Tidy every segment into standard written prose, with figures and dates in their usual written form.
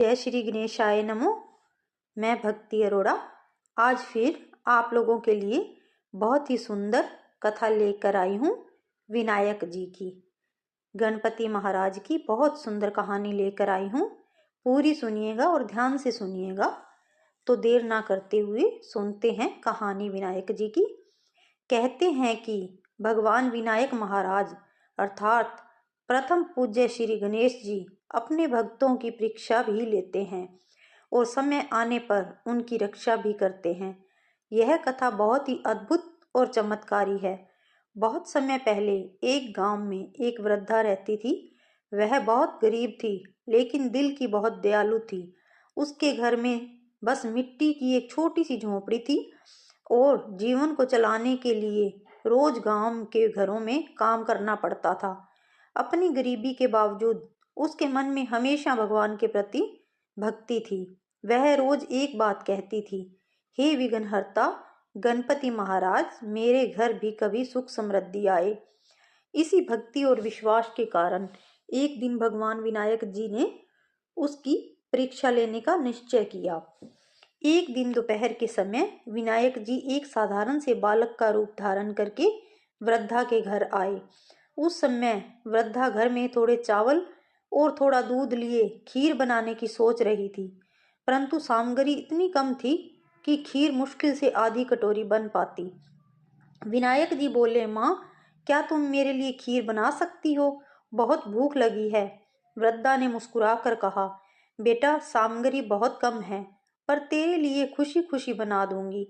जय श्री गणेशाय नमो। मैं भक्ति अरोड़ा आज फिर आप लोगों के लिए बहुत ही सुंदर कथा लेकर आई हूँ विनायक जी की। गणपति महाराज की बहुत सुंदर कहानी लेकर आई हूँ। पूरी सुनिएगा और ध्यान से सुनिएगा। तो देर ना करते हुए सुनते हैं कहानी विनायक जी की। कहते हैं कि भगवान विनायक महाराज अर्थात प्रथम पूज्य श्री गणेश जी अपने भक्तों की परीक्षा भी लेते हैं और समय आने पर उनकी रक्षा भी करते हैं। यह कथा बहुत ही अद्भुत और चमत्कारी है। बहुत समय पहले एक गांव में एक वृद्धा रहती थी। वह बहुत गरीब थी लेकिन दिल की बहुत दयालु थी। उसके घर में बस मिट्टी की एक छोटी सी झोपड़ी थी और जीवन को चलाने के लिए रोज गांव के घरों में काम करना पड़ता था। अपनी गरीबी के बावजूद उसके मन में हमेशा भगवान के प्रति भक्ति थी। वह रोज एक बात कहती थी, हे विघ्नहर्ता गणपति महाराज, मेरे घर भी कभी सुख समृद्धि आए। इसी भक्ति और विश्वास के कारण एक दिन भगवान विनायक जी ने उसकी परीक्षा लेने का निश्चय किया। एक दिन दोपहर के समय विनायक जी एक साधारण से बालक का रूप धारण करके वृद्धा के घर आए। उस समय वृद्धा घर में थोड़े चावल और थोड़ा दूध लिए खीर बनाने की सोच रही थी, परंतु सामग्री इतनी कम थी कि खीर मुश्किल से आधी कटोरी बन पाती। विनायक जी बोले, माँ, क्या तुम मेरे लिए खीर बना सकती हो? बहुत भूख लगी है। वृद्धा ने मुस्कुराकर कहा, बेटा, सामग्री बहुत कम है, पर तेरे लिए खुशी खुशी बना दूंगी।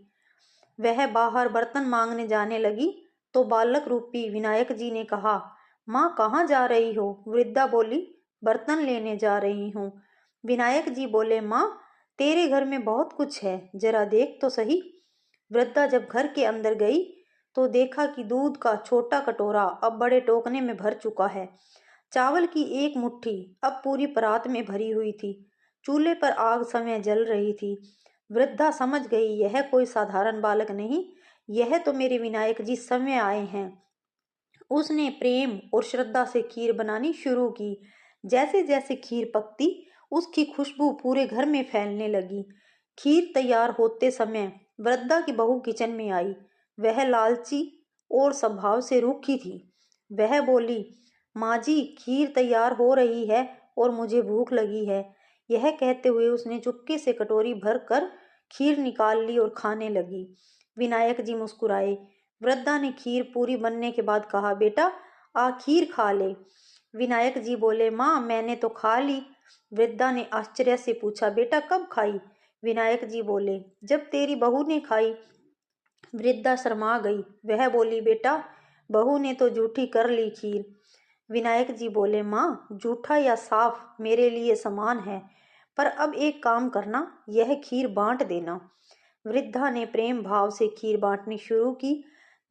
वह बाहर बर्तन मांगने जाने लगी तो बालक रूपी विनायक जी ने कहा, माँ, कहाँ जा रही हो? वृद्धा बोली, बर्तन लेने जा रही हूँ। विनायक जी बोले, माँ, तेरे घर में बहुत कुछ है, जरा देख तो सही। वृद्धा जब घर के अंदर गई तो देखा कि दूध का छोटा कटोरा अब बड़े टोकने में भर चुका है। चावल की एक मुट्ठी अब पूरी परात में भरी हुई थी। चूल्हे पर आग समय जल रही थी। वृद्धा समझ गई, यह कोई साधारण बालक नहीं, यह तो मेरे विनायक जी समय आए हैं। उसने प्रेम और श्रद्धा से खीर बनानी शुरू की। जैसे जैसे खीर पकती उसकी खुशबू पूरे घर में फैलने लगी। खीर तैयार होते समय वृद्धा की बहू किचन में आई। वह लालची और स्वभाव से रूखी थी। वह बोली, माँ जी, खीर तैयार हो रही है और मुझे भूख लगी है। यह कहते हुए उसने चुपके से कटोरी भर कर खीर निकाल ली और खाने लगी। विनायक जी मुस्कुराए। वृद्धा ने खीर पूरी बनने के बाद कहा, बेटा, आ खीर खा ले। विनायक जी बोले, माँ, मैंने तो खा ली। वृद्धा ने आश्चर्य से पूछा, बेटा, कब खाई? विनायक जी बोले, जब तेरी बहू ने खाई। वृद्धा शर्मा गई। वह बोली, बेटा, बहू ने तो झूठी कर ली खीर। विनायक जी बोले, माँ, झूठा या साफ मेरे लिए समान है, पर अब एक काम करना, यह खीर बांट देना। वृद्धा ने प्रेम भाव से खीर बांटनी शुरू की।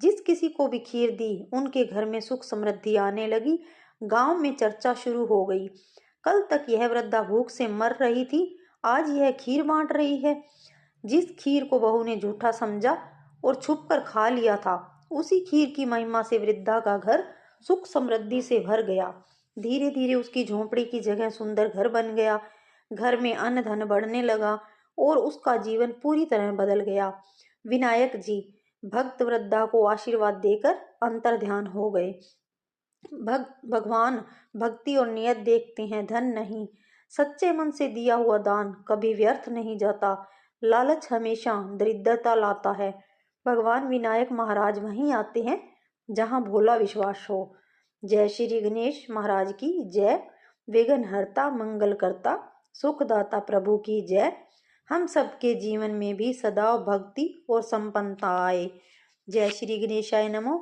जिस किसी को भी खीर दी उनके घर में सुख समृद्धि आने लगी। गांव में चर्चा शुरू हो गई, कल तक यह वृद्धा भूख से मर रही थी, आज यह खीर बांट रही है। जिस खीर को बहू ने झूठा समझा और छुपकर खा लिया था, उसी खीर की महिमा से वृद्धा का घर सुख समृद्धि से भर गया। धीरे धीरे उसकी झोंपड़ी की जगह सुंदर घर बन गया। घर में अन्न धन बढ़ने लगा और उसका जीवन पूरी तरह बदल गया। विनायक जी भक्त वृद्धा को आशीर्वाद देकर अंतर ध्यान हो गए। भगवान भक्ति और नियत देखते हैं, धन नहीं। सच्चे मन से दिया हुआ दान कभी व्यर्थ नहीं जाता। लालच हमेशा दरिद्रता लाता है। भगवान विनायक महाराज वहीं आते हैं जहां भोला विश्वास हो। जय श्री गणेश महाराज की जय। विघ्नहर्ता मंगलकर्ता सुखदाता प्रभु की जय। हम सबके जीवन में भी सदा भक्ति और संपन्नता आए। जय श्री गणेशाय नमो।